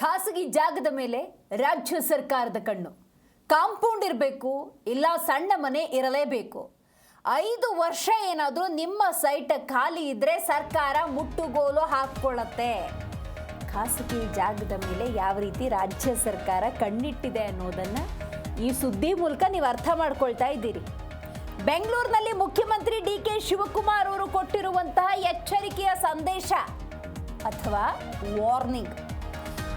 ಖಾಸಗಿ ಜಾಗದ ಮೇಲೆ ರಾಜ್ಯ ಸರ್ಕಾರದ ಕಣ್ಣು. ಕಾಂಪೌಂಡ್ ಇರಬೇಕು, ಇಲ್ಲ ಸಣ್ಣ ಮನೆ ಇರಲೇಬೇಕು. 5 ವರ್ಷ ಏನಾದರೂ ನಿಮ್ಮ ಸೈಟ್ ಖಾಲಿ ಇದ್ರೆ ಸರ್ಕಾರ ಮುಟ್ಟುಗೋಲು ಹಾಕ್ಕೊಳ್ಳುತ್ತೆ. ಖಾಸಗಿ ಜಾಗದ ಮೇಲೆ ಯಾವ ರೀತಿ ರಾಜ್ಯ ಸರ್ಕಾರ ಕಣ್ಣಿಟ್ಟಿದೆ ಅನ್ನೋದನ್ನು ಈ ಸುದ್ದಿ ಮೂಲಕ ನೀವು ಅರ್ಥ ಮಾಡ್ಕೊಳ್ತಾ ಇದ್ದೀರಿ. ಬೆಂಗಳೂರಿನಲ್ಲಿ ಮುಖ್ಯಮಂತ್ರಿ ಡಿ.ಕೆ. ಶಿವಕುಮಾರ್ ಅವರು ಕೊಟ್ಟಿರುವಂತಹ ಎಚ್ಚರಿಕೆಯ ಸಂದೇಶ ಅಥವಾ ವಾರ್ನಿಂಗ್.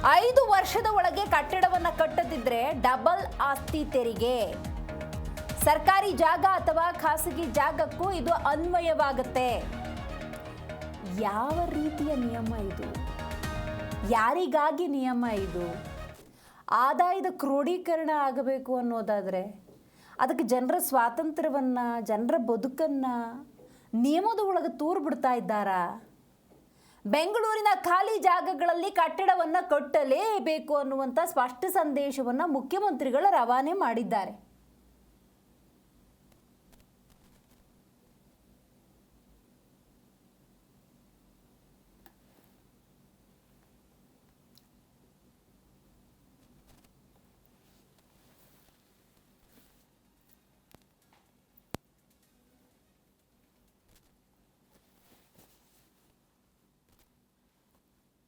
5 ವರ್ಷದ ಒಳಗೆ ಕಟ್ಟಡವನ್ನು ಕಟ್ಟದಿದ್ರೆ ಡಬಲ್ ಆಸ್ತಿ ತೆರಿಗೆ. ಸರ್ಕಾರಿ ಜಾಗ ಅಥವಾ ಖಾಸಗಿ ಜಾಗಕ್ಕೂ ಇದು ಅನ್ವಯವಾಗುತ್ತೆ. ಯಾವ ರೀತಿಯ ನಿಯಮ ಇದು? ಯಾರಿಗಾಗಿ ನಿಯಮ ಇದು? ಆದಾಯದ ಕ್ರೋಢೀಕರಣ ಆಗಬೇಕು ಅನ್ನೋದಾದರೆ ಅದಕ್ಕೆ ಜನರ ಸ್ವಾತಂತ್ರ್ಯವನ್ನು, ಜನರ ಬದುಕನ್ನು ನಿಯಮದ ಒಳಗೆ ತೂರು ಬಿಡ್ತಾ ಇದ್ದಾರಾ? ಬೆಂಗಳೂರಿನ ಖಾಲಿ ಜಾಗಗಳಲ್ಲಿ ಕಟ್ಟಡವನ್ನು ಕಟ್ಟಲೇಬೇಕು ಅನ್ನುವಂಥ ಸ್ಪಷ್ಟ ಸಂದೇಶವನ್ನು ಮುಖ್ಯಮಂತ್ರಿಗಳು ರವಾನೆ ಮಾಡಿದ್ದಾರೆ.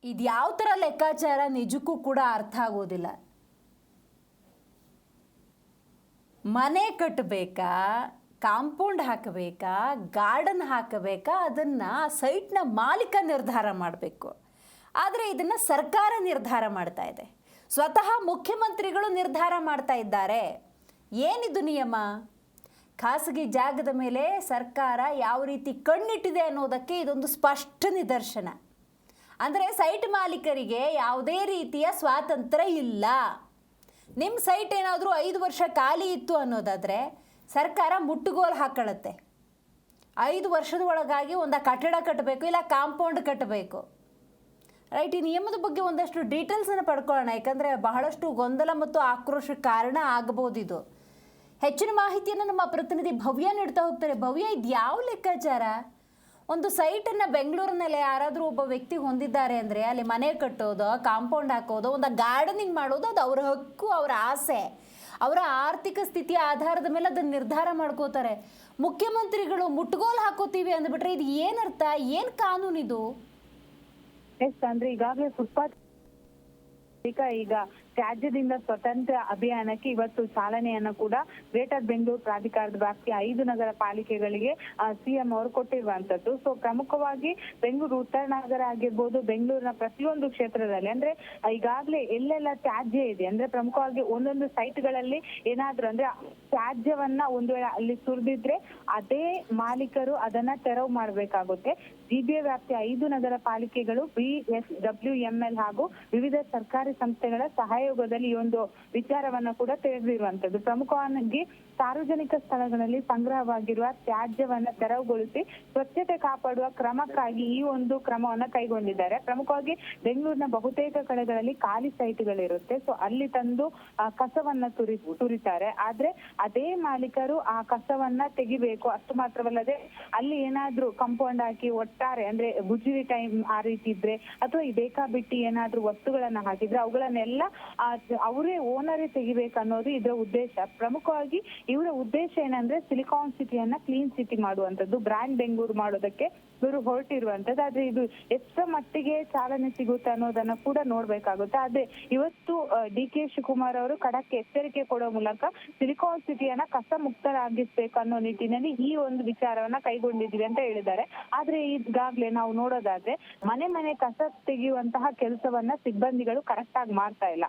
ಇದು ಯಾವ ಥರ ಲೆಕ್ಕಾಚಾರ ನಿಜಕ್ಕೂ ಕೂಡ ಅರ್ಥ ಆಗೋದಿಲ್ಲ. ಮನೆ ಕಟ್ಟಬೇಕಾ, ಕಾಂಪೌಂಡ್ ಹಾಕಬೇಕಾ, ಗಾರ್ಡನ್ ಹಾಕಬೇಕಾ, ಅದನ್ನು ಸೈಟ್ನ ಮಾಲೀಕ ನಿರ್ಧಾರ ಮಾಡಬೇಕು. ಆದರೆ ಇದನ್ನು ಸರ್ಕಾರ ನಿರ್ಧಾರ ಮಾಡ್ತಾ ಇದೆ. ಸ್ವತಃ ಮುಖ್ಯಮಂತ್ರಿಗಳು ನಿರ್ಧಾರ ಮಾಡ್ತಾ ಇದ್ದಾರೆ. ಏನಿದು ನಿಯಮ? ಖಾಸಗಿ ಜಾಗದ ಮೇಲೆ ಸರ್ಕಾರ ಯಾವ ರೀತಿ ಕಣ್ಣಿಟ್ಟಿದೆ ಅನ್ನೋದಕ್ಕೆ ಇದೊಂದು ಸ್ಪಷ್ಟ ನಿದರ್ಶನ. ಅಂದರೆ ಸೈಟ್ ಮಾಲೀಕರಿಗೆ ಯಾವುದೇ ರೀತಿಯ ಸ್ವಾತಂತ್ರ್ಯ ಇಲ್ಲ. ನಿಮ್ಮ ಸೈಟ್ ಏನಾದರೂ 5 ವರ್ಷ ಖಾಲಿ ಇತ್ತು ಅನ್ನೋದಾದರೆ ಸರ್ಕಾರ ಮುಟ್ಟುಗೋಲು ಹಾಕೊಳ್ಳುತ್ತೆ. 5 ವರ್ಷದ ಒಳಗಾಗಿ ಒಂದು ಕಟ್ಟಡ ಕಟ್ಟಬೇಕು, ಇಲ್ಲ ಕಾಂಪೌಂಡ್ ಕಟ್ಟಬೇಕು. ರೈಟ್, ಈ ನಿಯಮದ ಬಗ್ಗೆ ಒಂದಷ್ಟು ಡೀಟೇಲ್ಸನ್ನು ಪಡ್ಕೊಳ್ಳೋಣ. ಯಾಕಂದರೆ ಬಹಳಷ್ಟು ಗೊಂದಲ ಮತ್ತು ಆಕ್ರೋಶಕ್ಕೆ ಕಾರಣ ಆಗಬಹುದು ಇದು. ಹೆಚ್ಚಿನ ಮಾಹಿತಿಯನ್ನು ನಮ್ಮ ಪ್ರತಿನಿಧಿ ಭವ್ಯ ನೀಡ್ತಾ ಹೋಗ್ತಾರೆ. ಭವ್ಯ, ಇದು ಯಾವ ಲೆಕ್ಕಾಚಾರ? ಒಂದು ಸೈಟನ್ನು ಬೆಂಗಳೂರಿನಲ್ಲಿ ಯಾರಾದರೂ ಒಬ್ಬ ವ್ಯಕ್ತಿ ಹೊಂದಿದ್ದಾರೆ ಅಂದರೆ ಅಲ್ಲಿ ಮನೆ ಕಟ್ಟೋದು, ಕಾಂಪೌಂಡ್ ಹಾಕೋದು, ಒಂದು ಗಾರ್ಡನಿಂಗ್ ಮಾಡೋದು, ಅದು ಅವರ ಹಕ್ಕು, ಅವರ ಆಸೆ, ಅವರ ಆರ್ಥಿಕ ಸ್ಥಿತಿಯ ಆಧಾರದ ಮೇಲೆ ಅದನ್ನು ನಿರ್ಧಾರ ಮಾಡ್ಕೋತಾರೆ. ಮುಖ್ಯಮಂತ್ರಿಗಳು ಮುಟ್ಟುಗೋಲು ಹಾಕೋತೀವಿ ಅಂದ್ಬಿಟ್ರೆ ಇದು ಏನರ್ಥ? ಏನು ಕಾನೂನಿದು? ಅಂದ್ರೆ ಈಗಾಗಲೇ ಫುಟ್ಪಾತ್ ಈಗ ತ್ಯಾಜ್ಯದಿಂದ ಸ್ವತಂತ್ರ ಅಭಿಯಾನಕ್ಕೆ ಇವತ್ತು ಚಾಲನೆಯನ್ನ ಕೂಡ ಗ್ರೇಟರ್ ಬೆಂಗಳೂರು ಪ್ರಾಧಿಕಾರದ ವ್ಯಾಪ್ತಿಯ 5 ನಗರ ಪಾಲಿಕೆಗಳಿಗೆ ಸಿಎಂ ಅವರು ಕೊಟ್ಟಿರುವಂತದ್ದು. ಸೊ ಪ್ರಮುಖವಾಗಿ ಬೆಂಗಳೂರು ಉತ್ತರ ನಗರ ಆಗಿರ್ಬೋದು, ಬೆಂಗಳೂರಿನ ಪ್ರತಿಯೊಂದು ಕ್ಷೇತ್ರದಲ್ಲಿ ಅಂದ್ರೆ ಈಗಾಗಲೇ ಎಲ್ಲೆಲ್ಲ ತ್ಯಾಜ್ಯ ಇದೆ ಅಂದ್ರೆ ಪ್ರಮುಖವಾಗಿ ಒಂದೊಂದು ಸೈಟ್ಗಳಲ್ಲಿ ಏನಾದ್ರೂ ಅಂದ್ರೆ ತ್ಯಾಜ್ಯವನ್ನ ಒಂದು ವೇಳೆ ಅಲ್ಲಿ ಸುರಿದಿದ್ರೆ ಅದೇ ಮಾಲೀಕರು ಅದನ್ನ ತೆರವು ಮಾಡಬೇಕಾಗುತ್ತೆ. ಜಿಬಿಎ ವ್ಯಾಪ್ತಿಯ 5 ನಗರ ಪಾಲಿಕೆಗಳು BSWML ಹಾಗೂ ವಿವಿಧ ಸರ್ಕಾರಿ ಸಂಸ್ಥೆಗಳ ಸಹಯೋಗದಲ್ಲಿ ಈ ಒಂದು ವಿಚಾರವನ್ನ ಕೂಡ ತಿಳಿದಿರುವಂತದ್ದು. ಪ್ರಮುಖವಾಗಿ ಸಾರ್ವಜನಿಕ ಸ್ಥಳಗಳಲ್ಲಿ ಸಂಗ್ರಹವಾಗಿರುವ ತ್ಯಾಜ್ಯವನ್ನ ತೆರವುಗೊಳಿಸಿ ಸ್ವಚ್ಛತೆ ಕಾಪಾಡುವ ಕ್ರಮಕ್ಕಾಗಿ ಈ ಒಂದು ಕ್ರಮವನ್ನ ಕೈಗೊಂಡಿದ್ದಾರೆ. ಪ್ರಮುಖವಾಗಿ ಬೆಂಗಳೂರಿನ ಬಹುತೇಕ ಕಡೆಗಳಲ್ಲಿ ಖಾಲಿ ಸೈಟ್ಗಳಿರುತ್ತೆ. ಸೊ ಅಲ್ಲಿ ತಂದು ಕಸವನ್ನ ಸುರಿತಾರೆ. ಆದ್ರೆ ಅದೇ ಮಾಲೀಕರು ಆ ಕಸವನ್ನ ತೆಗಿಬೇಕು. ಅಷ್ಟು ಮಾತ್ರವಲ್ಲದೆ ಅಲ್ಲಿ ಏನಾದ್ರೂ ಕಾಂಪೌಂಡ್ ಹಾಕಿ ಒಟ್ಟಾರೆ ಅಂದ್ರೆ ಗುಜರಿ ಟೈಮ್ ಆ ರೀತಿ ಇದ್ರೆ ಅಥವಾ ಈ ಬೇಕಾಬಿಟ್ಟಿ ಏನಾದ್ರೂ ವಸ್ತುಗಳನ್ನ ಹಾಕಿದ್ರೆ ಅವುಗಳನ್ನೆಲ್ಲ ಅವರೇ ಓನರೇ ತೆಗಿಬೇಕು ಅನ್ನೋದು ಇದರ ಉದ್ದೇಶ. ಪ್ರಮುಖವಾಗಿ ಇವರ ಉದ್ದೇಶ ಏನಂದ್ರೆ ಸಿಲಿಕಾನ್ ಸಿಟಿಯನ್ನ ಕ್ಲೀನ್ ಸಿಟಿ ಮಾಡುವಂತದ್ದು, ಬ್ರ್ಯಾಂಡ್ ಬೆಂಗಳೂರು ಮಾಡೋದಕ್ಕೆ ಇವರು ಹೊರಟಿರುವಂತದ್ದು. ಆದ್ರೆ ಇದು ಎಷ್ಟರ ಮಟ್ಟಿಗೆ ಚಾಲನೆ ಸಿಗುತ್ತೆ ಅನ್ನೋದನ್ನ ಕೂಡ ನೋಡ್ಬೇಕಾಗುತ್ತೆ. ಆದ್ರೆ ಇವತ್ತು ಡಿ.ಕೆ. ಶಿವಕುಮಾರ್ ಅವರು ಖಡಕ್ ಎಚ್ಚರಿಕೆ ಕೊಡೋ ಮೂಲಕ ಸಿಲಿಕಾನ್ ಸಿಟಿಯನ್ನ ಕಸ ಮುಕ್ತರಾಗಿಸ್ಬೇಕು ಅನ್ನೋ ನಿಟ್ಟಿನಲ್ಲಿ ಈ ಒಂದು ವಿಚಾರವನ್ನ ಕೈಗೊಂಡಿದ್ವಿ ಅಂತ ಹೇಳಿದ್ದಾರೆ. ಆದ್ರೆ ಈಗಾಗ್ಲೇ ನಾವು ನೋಡೋದಾದ್ರೆ ಮನೆ ಕಸ ತೆಗೆಯುವಂತಹ ಕೆಲಸವನ್ನ ಸಿಬ್ಬಂದಿಗಳು ಕರೆಕ್ಟ್ ಆಗಿ ಮಾಡ್ತಾ ಇಲ್ಲ.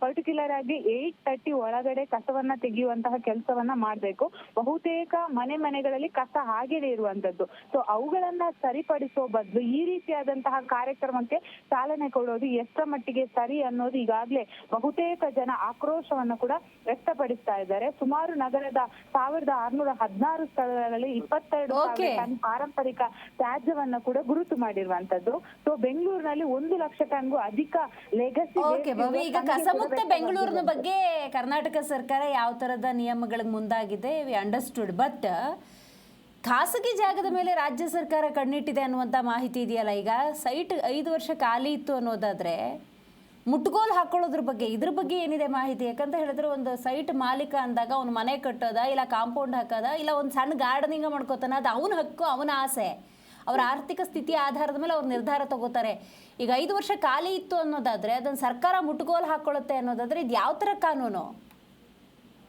ಪರ್ಟಿಕ್ಯುಲರ್ ಆಗಿ 8:30 ಒಳಗಡೆ ಕಸವನ್ನ ತೆಗೆಯುವಂತಹ ಕೆಲಸವನ್ನ ಮಾಡ್ಬೇಕು. ಬಹುತೇಕ ಮನೆಗಳಲ್ಲಿ ಕಸ ಹಾಗೆಯೇ ಇರುವಂತದ್ದು. ಸೊ ಅವುಗಳನ್ನ ಸರಿಪಡಿಸೋ ಬದಲು ಈ ರೀತಿಯಾದಂತಹ ಕಾರ್ಯಕ್ರಮಕ್ಕೆ ಚಾಲನೆ ಕೊಡೋದು ಎಷ್ಟರ ಮಟ್ಟಿಗೆ ಸರಿ ಅನ್ನೋದು ಈಗಾಗಲೇ ಬಹುತೇಕ ಜನ ಆಕ್ರೋಶವನ್ನ ಕೂಡ ವ್ಯಕ್ತಪಡಿಸ್ತಾ ಇದ್ದಾರೆ. ಸುಮಾರು ನಗರದ 1616 ಸ್ಥಳಗಳಲ್ಲಿ 22,000 ಟನ್ ಪಾರಂಪರಿಕ ತ್ಯಾಜ್ಯವನ್ನ ಕೂಡ ಗುರುತು ಮಾಡಿರುವಂತದ್ದು. ಸೊ ಬೆಂಗಳೂರಿನಲ್ಲಿ 1 ಲಕ್ಷ ಟನ್ಗೂ ಅಧಿಕ ಲೆಗಸಿ ಕಸಮುಕ್ತ ಬೆಂಗಳೂರಿನ ಬಗ್ಗೆ ಕರ್ನಾಟಕ ಸರ್ಕಾರ ಯಾವ ಥರದ ನಿಯಮಗಳಿಗೆ ಮುಂದಾಗಿದೆ ವಿ ಅಂಡರ್ಸ್ಟುಡ್. ಬಟ್ ಖಾಸಗಿ ಜಾಗದ ಮೇಲೆ ರಾಜ್ಯ ಸರ್ಕಾರ ಕಣ್ಣಿಟ್ಟಿದೆ ಅನ್ನುವಂಥ ಮಾಹಿತಿ ಇದೆಯಲ್ಲ. ಈಗ ಸೈಟ್ 5 ವರ್ಷ ಖಾಲಿ ಇತ್ತು ಅನ್ನೋದಾದರೆ ಮುಟ್ಗೋಲು ಹಾಕೊಳ್ಳೋದ್ರ ಬಗ್ಗೆ ಇದ್ರ ಬಗ್ಗೆ ಏನಿದೆ ಮಾಹಿತಿ? ಯಾಕಂತ ಹೇಳಿದ್ರೆ ಒಂದು ಸೈಟ್ ಮಾಲೀಕ ಅಂದಾಗ ಅವ್ನು ಮನೆ ಕಟ್ಟೋದ, ಇಲ್ಲ ಕಾಂಪೌಂಡ್ ಹಾಕೋದ, ಇಲ್ಲ ಒಂದು ಸಣ್ಣ ಗಾರ್ಡನಿಂಗ್ ಮಾಡ್ಕೋತಾನ, ಅದು ಅವನ ಹಕ್ಕು, ಅವನ ಆಸೆ. ಅವರ ಆರ್ಥಿಕ ಸ್ಥಿತಿಯ ಆಧಾರದ ಮೇಲೆ ಅವ್ರು ನಿರ್ಧಾರ ತಗೋತಾರೆ. ಈಗ 5 ವರ್ಷ ಖಾಲಿ ಇತ್ತು ಅನ್ನೋದಾದ್ರೆ ಅದನ್ನು ಸರ್ಕಾರ ಮುಟ್ಗೋಲು ಹಾಕೊಳ್ಳುತ್ತೆ ಅನ್ನೋದಾದ್ರೆ ಇದು ಯಾವ ಥರ ಕಾನೂನು?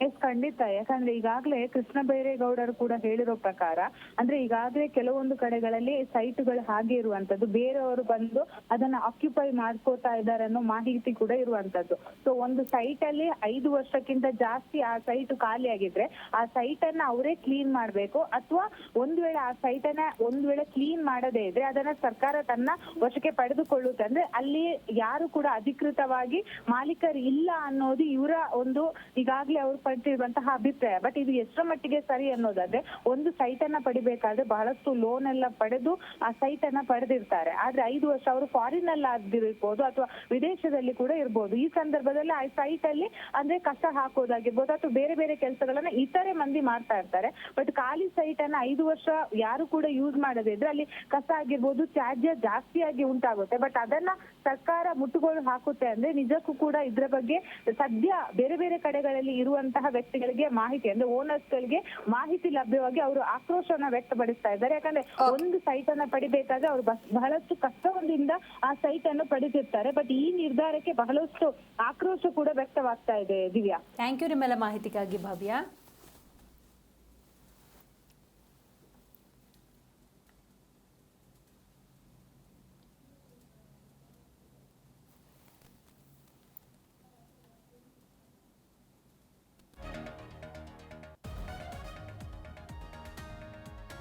ಎಸ್, ಖಂಡಿತ. ಯಾಕಂದ್ರೆ ಈಗಾಗಲೇ ಕೃಷ್ಣ ಬೈರೇಗೌಡರು ಕೂಡ ಹೇಳಿರೋ ಪ್ರಕಾರ, ಅಂದ್ರೆ ಈಗಾಗಲೇ ಕೆಲವೊಂದು ಕಡೆಗಳಲ್ಲಿ ಸೈಟ್ಗಳು ಹಾಗೆ ಇರುವಂತದ್ದು, ಬೇರೆಯವರು ಬಂದು ಅದನ್ನ ಆಕ್ಯುಪೈ ಮಾಡ್ಕೋತಾ ಇದ್ದಾರೆ ಅನ್ನೋ ಮಾಹಿತಿ ಕೂಡ ಇರುವಂತದ್ದು. ಸೊ ಒಂದು ಸೈಟ್ ಅಲ್ಲಿ 5 ವರ್ಷಕ್ಕಿಂತ ಜಾಸ್ತಿ ಆ ಸೈಟ್ ಖಾಲಿ ಆಗಿದ್ರೆ ಆ ಸೈಟ್ ಅನ್ನ ಅವರೇ ಕ್ಲೀನ್ ಮಾಡ್ಬೇಕು, ಅಥವಾ ಒಂದ್ ವೇಳೆ ಆ ಸೈಟ್ ಅನ್ನ ಕ್ಲೀನ್ ಮಾಡದೇ ಇದ್ರೆ ಅದನ್ನ ಸರ್ಕಾರ ತನ್ನ ವಶಕ್ಕೆ ಪಡೆದುಕೊಳ್ಳುತ್ತೆ. ಅಂದ್ರೆ ಅಲ್ಲಿ ಯಾರು ಕೂಡ ಅಧಿಕೃತವಾಗಿ ಮಾಲೀಕರು ಇಲ್ಲ ಅನ್ನೋದು ಇವರ ಒಂದು ಈಗಾಗಲೇ ಅವರು ಪಡೆದಿರುವಂತಹ ಅಭಿಪ್ರಾಯ. ಬಟ್ ಇದು ಎಷ್ಟರ ಮಟ್ಟಿಗೆ ಸರಿ ಅನ್ನೋದಾದ್ರೆ, ಒಂದು ಸೈಟ್ ಅನ್ನ ಪಡಿಬೇಕಾದ್ರೆ ಬಹಳಷ್ಟು ಲೋನ್ ಎಲ್ಲ ಪಡೆದು ಆ ಸೈಟ್ ಅನ್ನ ಪಡೆದಿರ್ತಾರೆ. ಆದ್ರೆ 5 ವರ್ಷ ಅವರು ಫಾರಿನ್ ಅಲ್ಲಿ ಆಗಿರ್ಬೋದು ಅಥವಾ ವಿದೇಶದಲ್ಲಿ ಕೂಡ ಇರ್ಬೋದು. ಈ ಸಂದರ್ಭದಲ್ಲಿ ಆ ಸೈಟ್ ಅಲ್ಲಿ ಅಂದ್ರೆ ಕಸ ಹಾಕೋದಾಗಿರ್ಬೋದು ಅಥವಾ ಬೇರೆ ಬೇರೆ ಕೆಲಸಗಳನ್ನ ಇತರೆ ಮಂದಿ ಮಾಡ್ತಾ ಇರ್ತಾರೆ. ಬಟ್ ಖಾಲಿ ಸೈಟ್ ಅನ್ನ 5 ವರ್ಷ ಯಾರು ಕೂಡ ಯೂಸ್ ಮಾಡದೇ ಇದ್ರೆ ಅಲ್ಲಿ ಕಸ ಆಗಿರ್ಬೋದು, ತ್ಯಾಜ್ಯ ಜಾಸ್ತಿಯಾಗಿ ಉಂಟಾಗುತ್ತೆ. ಬಟ್ ಅದನ್ನ ಸರ್ಕಾರ ಮುಟ್ಟುಗೋಲು ಹಾಕುತ್ತೆ ಅಂದ್ರೆ ನಿಜಕ್ಕೂ ಕೂಡ ಇದ್ರ ಬಗ್ಗೆ ಸದ್ಯ ಬೇರೆ ಬೇರೆ ಕಡೆಗಳಲ್ಲಿ ಇರುವಂತಹ ವ್ಯಕ್ತಿಗಳಿಗೆ ಮಾಹಿತಿ, ಅಂದ್ರೆ ಓನರ್ಸ್ ಗಳಿಗೆ ಮಾಹಿತಿ ಲಭ್ಯವಾಗಿ ಅವರು ಆಕ್ರೋಶವನ್ನ ವ್ಯಕ್ತಪಡಿಸ್ತಾ ಇದ್ದಾರೆ. ಯಾಕಂದ್ರೆ ಒಂದು ಸೈಟ್ ಅನ್ನ ಪಡಿಬೇಕಾದ್ರೆ ಅವರು ಬಹಳಷ್ಟು ಕಷ್ಟದಿಂದ ಆ ಸೈಟ್ ಅನ್ನು ಪಡೆದಿರ್ತಾರೆ. ಬಟ್ ಈ ನಿರ್ಧಾರಕ್ಕೆ ಬಹಳಷ್ಟು ಆಕ್ರೋಶ ಕೂಡ ವ್ಯಕ್ತವಾಗ್ತಾ ಇದೆ. ದಿವ್ಯಾ, ಥ್ಯಾಂಕ್ ಯು ನಿಮ್ಮೆಲ್ಲ ಮಾಹಿತಿಗಾಗಿ. ಭಾವ್ಯ.